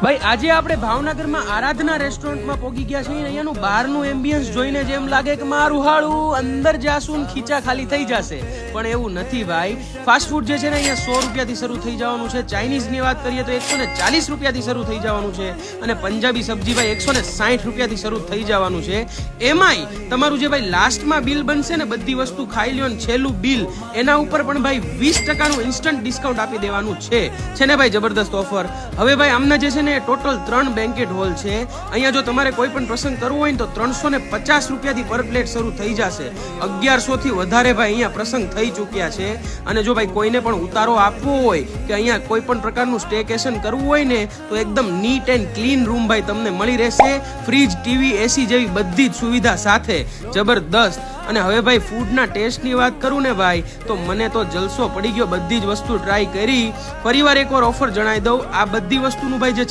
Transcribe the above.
ભાઈ આજે આપણે ભાવનગરમાં આરાધના રેસ્ટોરન્ટમાં પહોંચી ગયા છીએ. અહીંયાનું બહારનું એમ્બિયન્સ જોઈને જેમ લાગે કે મારું હાડું અંદર જાશું ને ખીચા ખાલી થઈ જશે, પણ એવું નથી ભાઈ. ફાસ્ટ ફૂડ જે છે ને અહીંયા 100 રૂપિયાથી શરૂ થઈ જવાનું છે. ચાઇનીઝની વાત કરીએ તો 140 રૂપિયાથી શરૂ થઈ જવાનું છે, અને પંજાબી સબ્જી ભાઈ 160 રૂપિયાથી શરૂ થઈ જવાનું છે. એમાંય તમારું જે ભાઈ લાસ્ટમાં બિલ બનશે ને, બધી વસ્તુ ખાઈ લ્યો ને છેલ્લું બિલ, એના ઉપર પણ ભાઈ 20% ઇન્સ્ટન્ટ ડિસ્કાઉન્ટ આપી દેવાનું છે ને ભાઈ. જબરદસ્ત ઓફર. હવે ભાઈ આમના જે છે ને ટોટલ 3 બેન્કેટ હોલ છે. અહીંયા જો તમારે કોઈ પણ પ્રસંગ કરવો હોય ને તો 350 રૂપિયાથી પર પ્લેટ શરૂ થઈ જશે. 1100 થી વધારે ભાઈ અહીંયા પ્રસંગ થઈ ચૂક્યા છે. અને જો ભાઈ કોઈને પણ ઉતારો આપવો હોય કે અહીંયા કોઈ પણ પ્રકારનું સ્ટેકેશન કરવું હોય ને, તો એકદમ નીટ એન્ડ ક્લીન રૂમ ભાઈ તમને મળી રહેશે. ફ્રીજ, ટીવી, એસી જેવી બધી જ સુવિધા સાથે. જબરદસ્ત. અને હવે ભાઈ ફૂડના ટેસ્ટની વાત કરું ને ભાઈ, તો મને તો જલસો પડી ગયો. બધી જ વસ્તુ ટ્રાય કરી. ફરીવાર એકવાર ઓફર જણાવી દઉં, આ બધી વસ્તુનું ભાઈ જે